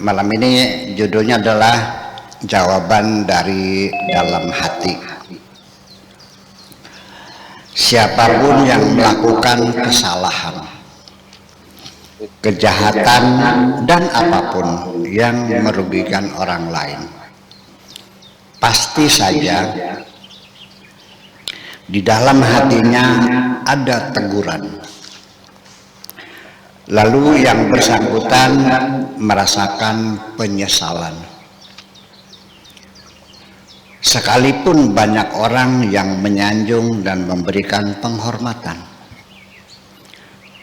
Malam ini judulnya adalah jawaban dari dalam hati. Siapapun yang melakukan kesalahan, kejahatan, dan apapun yang merugikan orang lain, pasti saja di dalam hatinya ada teguran. Lalu yang bersangkutan merasakan penyesalan. Sekalipun banyak orang yang menyanjung dan memberikan penghormatan,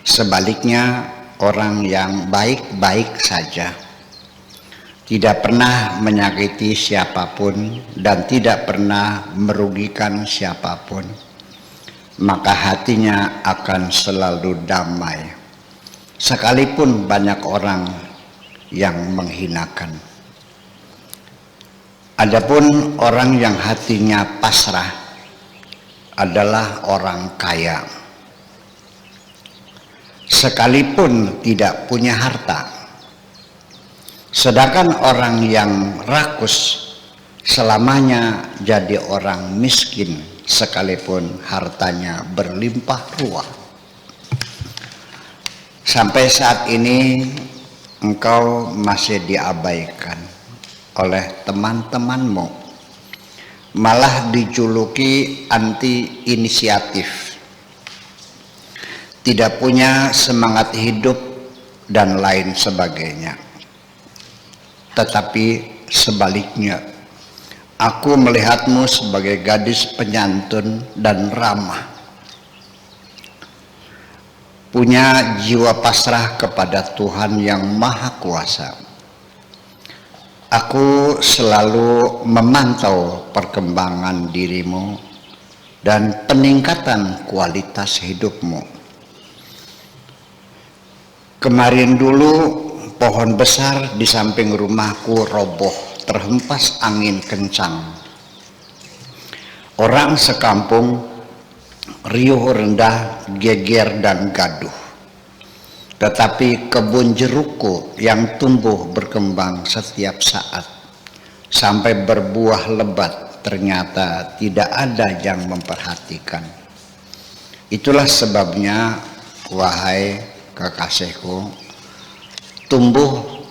sebaliknya orang yang baik-baik saja, tidak pernah menyakiti siapapun dan tidak pernah merugikan siapapun, maka hatinya akan selalu damai. Sekalipun banyak orang yang menghinakan. Adapun orang yang hatinya pasrah adalah orang kaya. Sekalipun tidak punya harta. Sedangkan orang yang rakus selamanya jadi orang miskin sekalipun hartanya berlimpah ruah. Sampai saat ini engkau masih diabaikan oleh teman-temanmu, malah dijuluki anti inisiatif, tidak punya semangat hidup dan lain sebagainya. Tetapi sebaliknya, aku melihatmu sebagai gadis penyantun dan ramah, punya jiwa pasrah kepada Tuhan yang Maha Kuasa. Aku selalu memantau perkembangan dirimu dan peningkatan kualitas hidupmu. Kemarin dulu pohon besar di samping rumahku roboh, terhempas angin kencang. Orang sekampung riuh rendah, geger dan gaduh. Tetapi kebun jerukku yang tumbuh berkembang setiap saat sampai berbuah lebat ternyata tidak ada yang memperhatikan. Itulah sebabnya, wahai kekasihku, tumbuh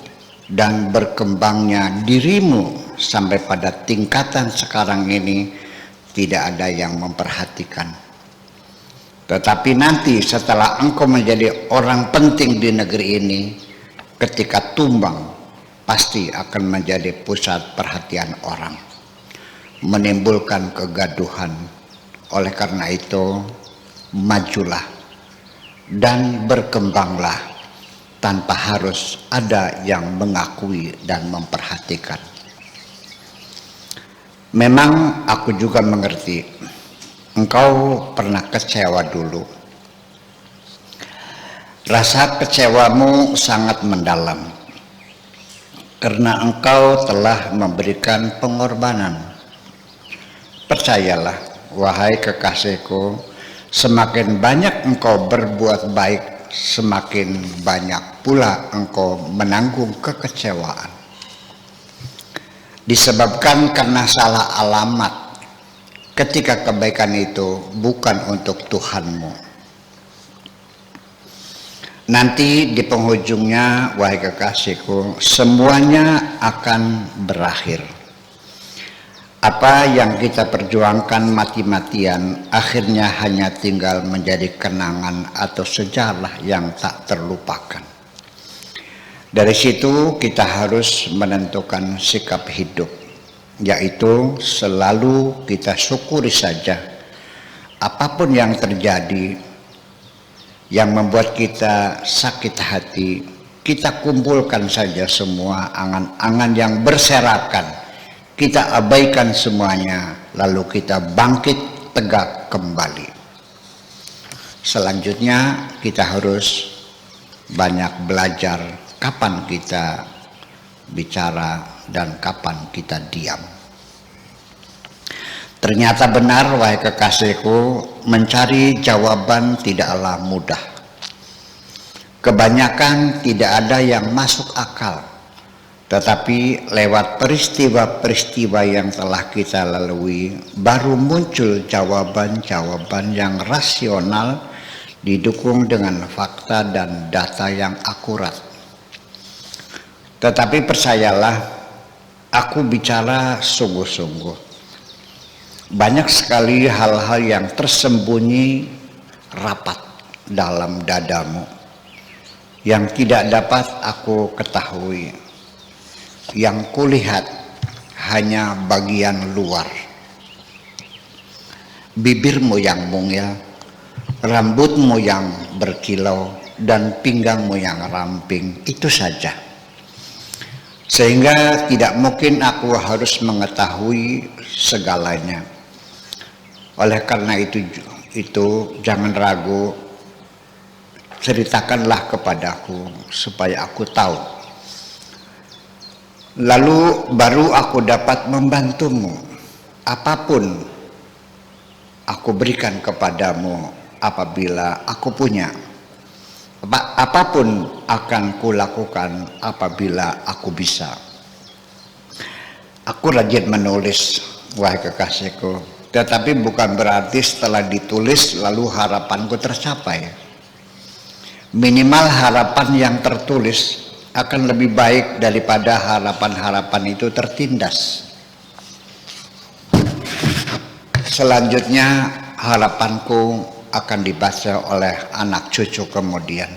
dan berkembangnya dirimu sampai pada tingkatan sekarang ini tidak ada yang memperhatikan. Tetapi nanti setelah engkau menjadi orang penting di negeri ini, ketika tumbang pasti akan menjadi pusat perhatian orang, menimbulkan kegaduhan. Oleh karena itu, majulah dan berkembanglah tanpa harus ada yang mengakui dan memperhatikan. Memang aku juga mengerti engkau pernah kecewa dulu. Rasa kecewamu sangat mendalam karena engkau telah memberikan pengorbanan. Percayalah, wahai kekasihku, semakin banyak engkau berbuat baik, semakin banyak pula engkau menanggung kekecewaan. Disebabkan karena salah alamat, ketika kebaikan itu bukan untuk Tuhanmu. Nanti di penghujungnya, wahai kekasihku, semuanya akan berakhir. Apa yang kita perjuangkan mati-matian akhirnya hanya tinggal menjadi kenangan atau sejarah yang tak terlupakan. Dari situ kita harus menentukan sikap hidup, yaitu selalu kita syukuri saja apapun yang terjadi yang membuat kita sakit hati. Kita kumpulkan saja semua angan-angan yang berserakan, kita abaikan semuanya, lalu kita bangkit tegak kembali. Selanjutnya kita harus banyak belajar kapan kita bicara dan kapan kita diam. Ternyata benar, wahai kekasihku, mencari jawaban tidaklah mudah. Kebanyakan tidak ada yang masuk akal, Tetapi lewat peristiwa-peristiwa yang telah kita lalui, baru muncul jawaban-jawaban yang rasional didukung dengan fakta dan data yang akurat. Tetapi percayalah, aku bicara sungguh-sungguh. Banyak sekali hal-hal yang tersembunyi rapat dalam dadamu yang tidak dapat aku ketahui. Yang kulihat hanya bagian luar. Bibirmu yang mungil, rambutmu yang berkilau, dan pinggangmu yang ramping, itu saja. Sehingga tidak mungkin aku harus mengetahui segalanya. Oleh karena itu jangan ragu, ceritakanlah kepadaku supaya aku tahu. Lalu baru aku dapat membantumu. Apapun aku berikan kepadamu apabila aku punya. Apapun akan kulakukan apabila aku bisa. Aku rajin menulis, wahai kekasihku, tetapi bukan berarti setelah ditulis lalu harapanku tercapai. Minimal harapan yang tertulis akan lebih baik daripada harapan-harapan itu tertindas. Selanjutnya harapanku akan dibaca oleh anak cucu kemudian.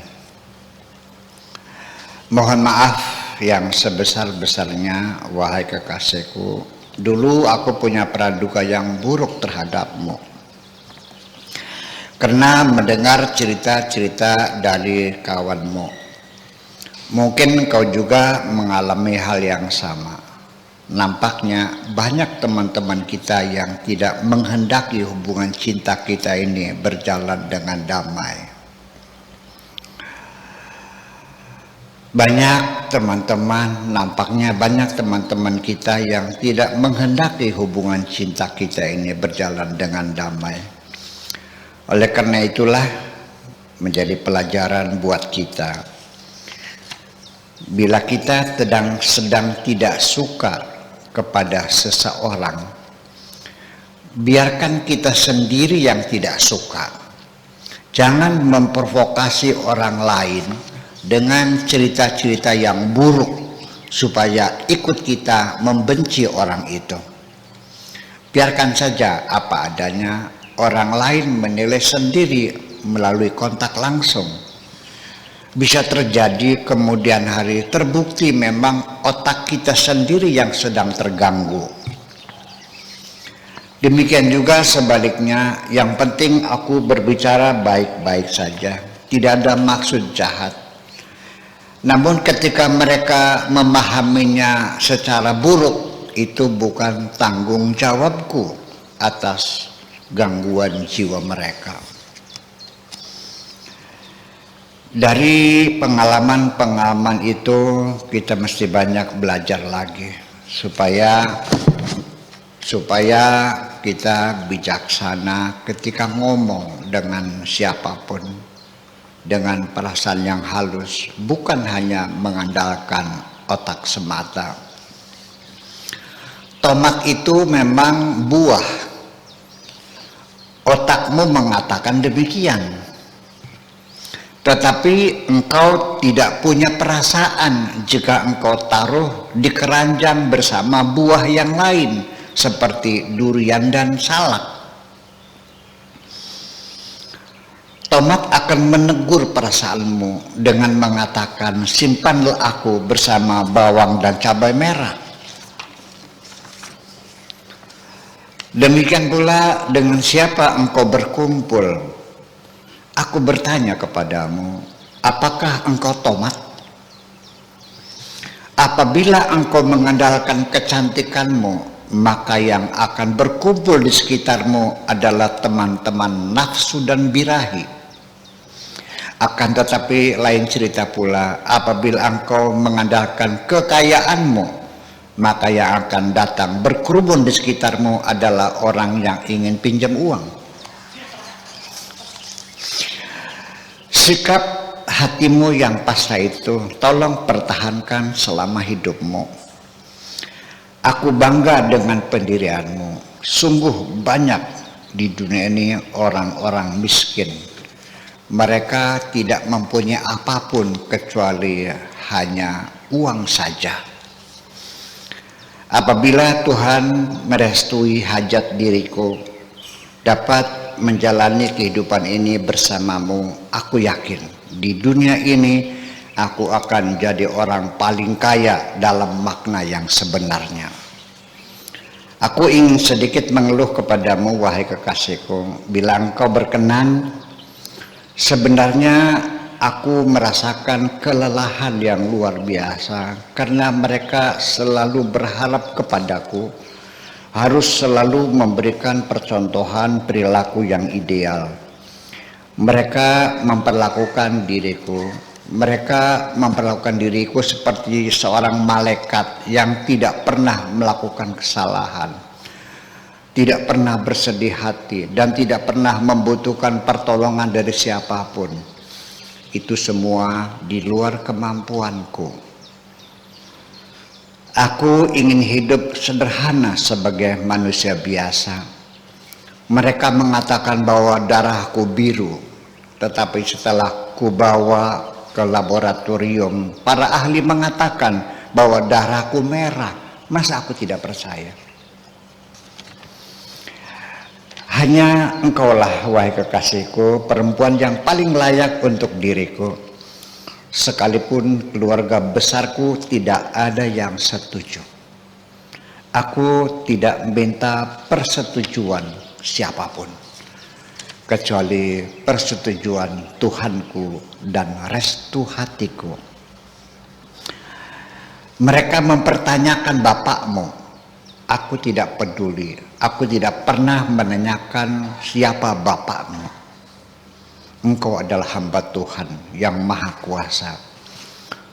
Mohon maaf yang sebesar-besarnya, wahai kekasihku. Dulu aku punya praduga yang buruk terhadapmu. Karena mendengar cerita-cerita dari kawanmu. Mungkin kau juga mengalami hal yang sama. Nampaknya banyak teman-teman kita yang tidak menghendaki hubungan cinta kita ini berjalan dengan damai. Nampaknya banyak teman-teman kita yang tidak menghendaki hubungan cinta kita ini berjalan dengan damai. Oleh karena itulah menjadi pelajaran buat kita. Bila kita sedang tidak suka kepada seseorang, biarkan kita sendiri yang tidak suka. Jangan memprovokasi orang lain dengan cerita-cerita yang buruk supaya ikut kita membenci orang itu. Biarkan saja apa adanya, orang lain menilai sendiri melalui kontak langsung. Bisa terjadi kemudian hari terbukti memang otak kita sendiri yang sedang terganggu. Demikian juga sebaliknya, yang penting aku berbicara baik-baik saja, tidak ada maksud jahat. Namun ketika mereka memahaminya secara buruk, itu bukan tanggung jawabku atas gangguan jiwa mereka. Dari pengalaman-pengalaman itu kita mesti banyak belajar lagi supaya kita bijaksana ketika ngomong dengan siapapun dengan perasaan yang halus, bukan hanya mengandalkan otak semata. Tomat itu memang buah. Otakmu mengatakan demikian. Tetapi engkau tidak punya perasaan jika engkau taruh di keranjang bersama buah yang lain seperti durian dan salak. Tomat akan menegur perasaanmu dengan mengatakan, simpanlah aku bersama bawang dan cabai merah. Demikian pula dengan siapa engkau berkumpul. Aku bertanya kepadamu, apakah engkau tomat? Apabila engkau mengandalkan kecantikanmu, maka yang akan berkumpul di sekitarmu adalah teman-teman nafsu dan birahi. Akan tetapi lain cerita pula, apabila engkau mengandalkan kekayaanmu, maka yang akan datang berkerumun di sekitarmu adalah orang yang ingin pinjam uang. Sikap hatimu yang pasrah itu tolong pertahankan selama hidupmu. Aku bangga dengan pendirianmu. Sungguh banyak di dunia ini orang-orang miskin. Mereka tidak mempunyai apapun kecuali hanya uang saja. Apabila Tuhan merestui hajat diriku dapat menjalani kehidupan ini bersamamu, aku yakin di dunia ini aku akan jadi orang paling kaya dalam makna yang sebenarnya. Aku ingin sedikit mengeluh kepadamu, wahai kekasihku, bila engkau berkenan. Sebenarnya aku merasakan kelelahan yang luar biasa karena mereka selalu berharap kepadaku harus selalu memberikan percontohan perilaku yang ideal. Mereka memperlakukan diriku seperti seorang malaikat yang tidak pernah melakukan kesalahan, tidak pernah bersedih hati, dan tidak pernah membutuhkan pertolongan dari siapapun. Itu semua di luar kemampuanku. Aku ingin hidup sederhana sebagai manusia biasa. Mereka mengatakan bahwa darahku biru, tetapi setelah kubawa ke laboratorium, para ahli mengatakan bahwa darahku merah. Masa aku tidak percaya? Hanya engkaulah, wahai kekasihku, perempuan yang paling layak untuk diriku. Sekalipun keluarga besarku tidak ada yang setuju. Aku tidak minta persetujuan siapapun, kecuali persetujuan Tuhanku dan restu hatiku. Mereka mempertanyakan bapakmu. Aku tidak peduli. Aku tidak pernah menanyakan siapa bapakmu. Engkau adalah hamba Tuhan yang maha kuasa.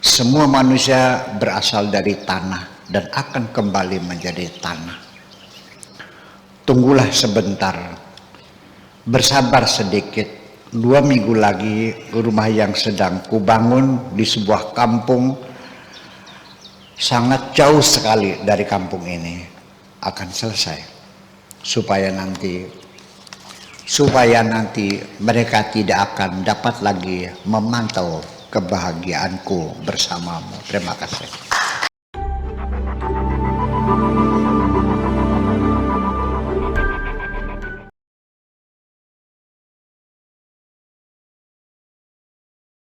Semua manusia berasal dari tanah dan akan kembali menjadi tanah. Tunggulah sebentar, bersabar sedikit. 2 minggu lagi rumah yang sedang kubangun di sebuah kampung sangat jauh sekali dari kampung ini akan selesai, supaya nanti mereka tidak akan dapat lagi memantau kebahagiaanku bersamamu. Terima kasih.